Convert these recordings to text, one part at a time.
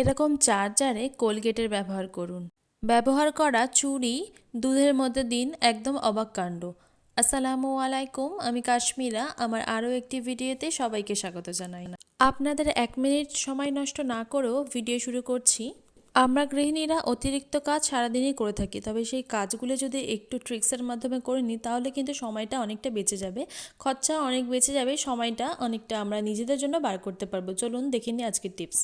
এরকম চার্জারে কোলগেটের ব্যবহার করুন। ব্যবহার করা চুড়ি দুধের মধ্যে দিন, একদম অবাক কাণ্ড। আসসালামু আলাইকুম, আমি কাশ্মীরা। আমার আরও একটি ভিডিওতে সবাইকে স্বাগত জানাই। আপনাদের 1 মিনিট সময় নষ্ট না করেও ভিডিও শুরু করছি। আমরা গৃহিণীরা অতিরিক্ত কাজ সারাদিনই করে থাকি, তবে সেই কাজগুলো যদি একটু ট্রিক্সের মাধ্যমে করে নিই তাহলে কিন্তু সময়টা অনেকটা বেঁচে যাবে, খরচা অনেক বেঁচে যাবে, সময়টা অনেকটা আমরা নিজেদের জন্য বার করতে পারবো। চলুন দেখে নিই আজকের টিপস।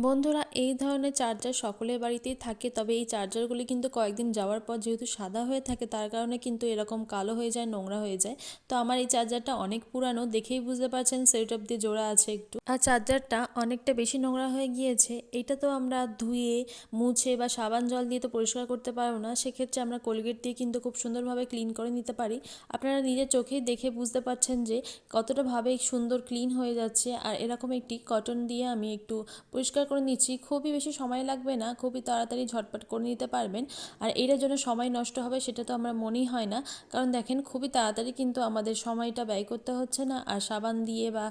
বন্ধুরা, এই ধরনের চার্জার সকলের বাড়িতেই থাকে, তবে এই চার্জারগুলি কিন্তু কয়েকদিন যাওয়ার পর যেহেতু সাদা হয়ে থাকে তার কারণে কিন্তু এরকম কালো হয়ে যায়, নোংরা হয়ে যায়। তো আমার এই চার্জারটা অনেক পুরানো, দেখেই বুঝতে পারছেন সেটআপ দিয়ে জোড়া আছে একটু, আর চার্জারটা অনেকটা বেশি নোংরা হয়ে গিয়েছে। এটা তো আমরা ধুয়ে মুছে বা সাবান জল দিয়ে তো পরিষ্কার করতে পারবো না, সেক্ষেত্রে আমরা কোলগেট দিয়ে কিন্তু খুব সুন্দরভাবে ক্লিন করে নিতে পারি। আপনারা নিজের চোখেই দেখে বুঝতে পারছেন যে কতটা ভাবে সুন্দর ক্লিন হয়ে যাচ্ছে। আর এরকম একটি কটন দিয়ে আমি একটু পরিষ্কার করে নিচ্ছি। খুবই বেশি সময় লাগবে না, খুবই তাড়াতাড়ি ঝটপট করে নিতে পারবেন। আর এটার জন্য সময় নষ্ট হবে সেটা তো আমার মনেই হয় না, কারণ দেখেন খুবই তাড়াতাড়ি কিন্তু আমাদের সময়টা ব্যয় করতে হচ্ছে না। আর সাবান দিয়ে বা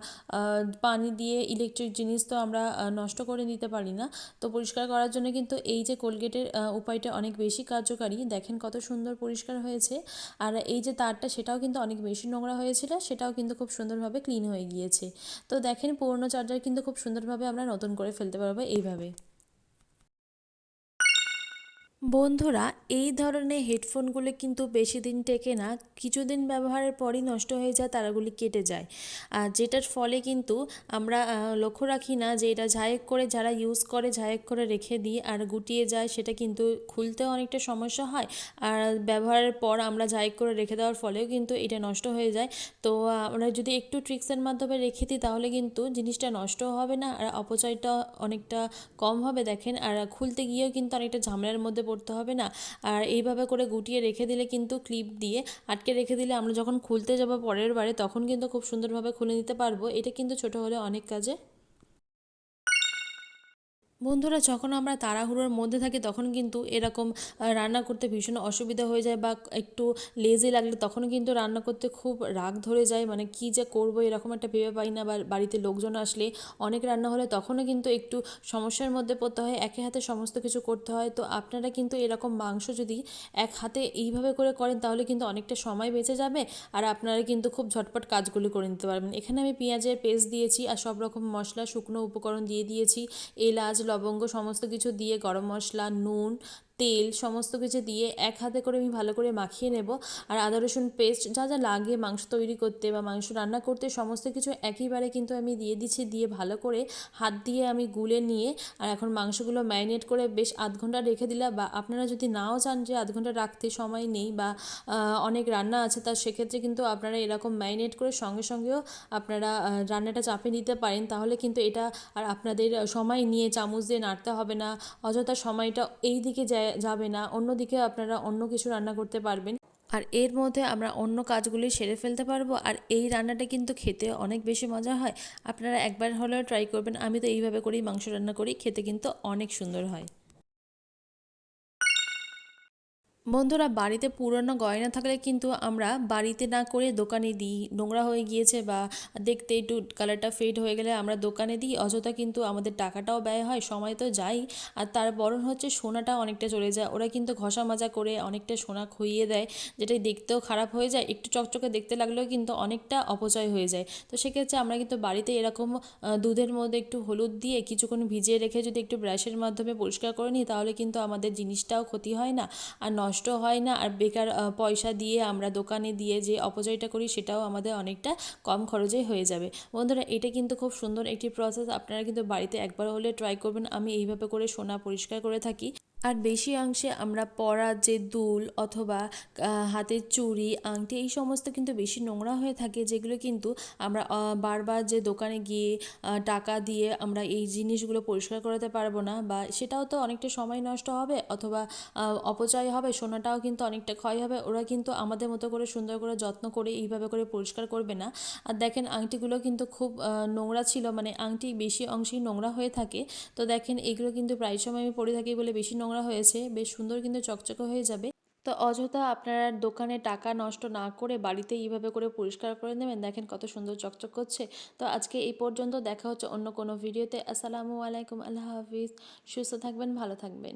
পানি দিয়ে ইলেকট্রিক জিনিস তো আমরা নষ্ট করে নিতে পারি না। তো পরিষ্কার করার জন্য কিন্তু এই যে কোলগেটের উপায়টা অনেক বেশি কার্যকারী। দেখেন কত সুন্দর পরিষ্কার হয়েছে। আর এই যে তারটা সেটাও কিন্তু অনেক বেশি নোংরা হয়েছিল, সেটাও কিন্তু খুব সুন্দরভাবে ক্লিন হয়ে গিয়েছে। তো দেখেন পুরনো চার্জার কিন্তু খুব সুন্দরভাবে আমরা নতুন করে ফেলতে পারবো এইভাবে। বন্ধুরা, এই ধরনের হেডফোনগুলো কিন্তু বেশি দিন টেকে না, কিছুদিন ব্যবহারের পরই নষ্ট হয়ে যায়, তারাগুলি কেটে যায়। আর যেটার ফলে কিন্তু আমরা লক্ষ্য রাখি না যে এটা ঝায়েক করে যারা ইউজ করে ঝায়েক করে রেখে দিই আর গুটিয়ে যায়, সেটা কিন্তু খুলতেও অনেকটা সমস্যা হয়। আর ব্যবহারের পর আমরা ঝায়েক করে রেখে দেওয়ার ফলেও কিন্তু এটা নষ্ট হয়ে যায়। তো আমরা যদি একটু ট্রিক্সের মাধ্যমে রেখে দিই তাহলে কিন্তু জিনিসটা নষ্টও হবে না আর অপচয়টা অনেকটা কম হবে। দেখেন, আর খুলতে গিয়েও কিন্তু অনেকটা ঝামেলার মধ্যে পড়তে হবে না। আর এইভাবে করে গুটিয়ে রেখে দিলে কিন্তু ক্লিপ দিয়ে আটকে রেখে দিলে আমরা যখন খুলতে যাব পরের বারে তখন কিন্তু খুব সুন্দরভাবে খুলে নিতে পারবো। এটা কিন্তু ছোট হলে অনেক কাজে। বন্ধুরা, যখন আমরা তাড়াহুড়োর মধ্যে থাকি তখন কিন্তু এরকম রান্না করতে ভীষণ অসুবিধা হয়ে যায়, বা একটু লেজি লাগলে তখন কিন্তু রান্না করতে খুব রাগ ধরে যায়, মানে কী যে করবো এরকম একটা ভেবে পাই না। বা বাড়িতে লোকজন আসলে অনেক রান্না হলে তখনও কিন্তু একটু সমস্যার মধ্যে পড়তে হয়, একে হাতে সমস্ত কিছু করতে হয়। তো আপনারা কিন্তু এরকম মাংস যদি এক হাতে এইভাবে করে করেন তাহলে কিন্তু অনেকটা সময় বেঁচে যাবে, আর আপনারা কিন্তু খুব ঝটপট কাজগুলি করে নিতে পারবেন। এখানে আমি পেঁয়াজের পেস্ট দিয়েছি আর সব রকম মশলা শুকনো উপকরণ দিয়ে দিয়েছি, এলাচ লবঙ্গ সমস্ত কিছু দিয়ে, গরম মশলা, নুন, তেল সমস্ত কিছু দিয়ে এক হাতে করে আমি ভালো করে মাখিয়ে নেব। আর আদা রসুন পেস্ট যা যা লাগে মাংস তৈরি করতে বা মাংস রান্না করতে সমস্ত কিছু একইবারে কিন্তু আমি দিয়ে দিচ্ছি, দিয়ে ভালো করে হাত দিয়ে আমি গুলে নিয়ে আর এখন মাংসগুলো ম্যারিনেট করে বেশ 0.5 ঘন্টা রেখে দিলাম। বা আপনারা যদি নাও চান যে 0.5 ঘন্টা রাখতে সময় নেই বা অনেক রান্না আছে, তা সেক্ষেত্রে কিন্তু আপনারা এরকম ম্যারিনেট করে সঙ্গে সঙ্গেও আপনারা রান্নাটা চাপিয়ে নিতে পারেন, তাহলে কিন্তু এটা আর আপনাদের সময় নিয়ে চামচ দিয়ে নাড়তে হবে না, অযথা সময়টা এই দিকে যাবে না, অন্যদিকে আপনারা অন্য কিছু রান্না করতে পারবেন। আর এর মধ্যে আমরা অন্য কাজগুলি সেরে ফেলতে পারবো। আর এই রান্নাটা কিন্তু খেতে অনেক বেশি মজা হয়। আপনারা একবার হলেও ট্রাই করবেন। আমি তো এইভাবে করেই মাংস রান্না করি, খেতে কিন্তু অনেক সুন্দর হয়। বন্ধুরা, বাড়িতে পুরনো গয়না থাকলে কিন্তু আমরা বাড়িতে না করে দোকানে দিই, নোংরা হয়ে গিয়েছে বা দেখতে একটু কালারটা ফেড হয়ে গেলে আমরা দোকানে দিই, অযথা কিন্তু আমাদের টাকাটাও ব্যয় হয়, সময় তো যাই। আর তার বরং হচ্ছে সোনাটা অনেকটা চলে যায়, ওরা কিন্তু ঘষা মাজা করে অনেকটা সোনা খুইয়ে দেয়, যেটাই দেখতেও খারাপ হয়ে যায়, একটু চকচকে দেখতে লাগলেও কিন্তু অনেকটা অপচয় হয়ে যায়। তো সেক্ষেত্রে আমরা কিন্তু বাড়িতে এরকম দুধের মধ্যে একটু হলুদ দিয়ে কিছুক্ষণ ভিজিয়ে রেখে যদি একটু ব্রাশের মাধ্যমে পরিষ্কার করে নিই তাহলে কিন্তু আমাদের জিনিসটাও ক্ষতি হয় না আর নষ্ট হয় না। আর বেকার পয়সা দিয়ে আমরা দোকানে দিয়ে যে অপচয়টা করি সেটাও আমাদের অনেকটা কম খরচেই হয়ে যাবে। বন্ধুরা, এটা কিন্তু খুব সুন্দর একটি প্রসেস, আপনারা কিন্তু বাড়িতে একবার হলে ট্রাই করবেন। আমি এইভাবে করে সোনা পরিষ্কার করে থাকি। আর বেশি অংশে আমরা পরা যে দুল অথবা হাতের চুড়ি আংটি এই সমস্ত কিন্তু বেশি নোংরা হয়ে থাকে, যেগুলো কিন্তু আমরা বারবার যে দোকানে গিয়ে টাকা দিয়ে আমরা এই জিনিসগুলো পরিষ্কার করাতে পারবো না, বা সেটাও তো অনেকটা সময় নষ্ট হবে অথবা অপচয় হবে, সোনাটাও কিন্তু অনেকটা ক্ষয় হবে। ওরা কিন্তু আমাদের মতো করে সুন্দর করে যত্ন করে এইভাবে করে পরিষ্কার করবে না। আর দেখেন আংটিগুলো কিন্তু খুব নোংরা ছিল, মানে আংটি বেশি অংশেই নোংরা হয়ে থাকে। তো দেখেন এগুলো কিন্তু প্রায় সময় আমি পরে থাকি বলে বেশি নোংরা হয়েছে, বেশ সুন্দর কিন্তু চকচকে হয়ে যাবে। তো অযথা আপনারা দোকানে টাকা নষ্ট না করে বাড়িতে এইভাবে করে পরিষ্কার করে নেবেন, দেখেন কত সুন্দর চকচক করছে। তো আজকে এই পর্যন্ত, দেখা হচ্ছে অন্য কোনো ভিডিওতে। আসসালামু আলাইকুম, আল্লাহ হাফিজ। সুস্থ থাকবেন, ভালো থাকবেন।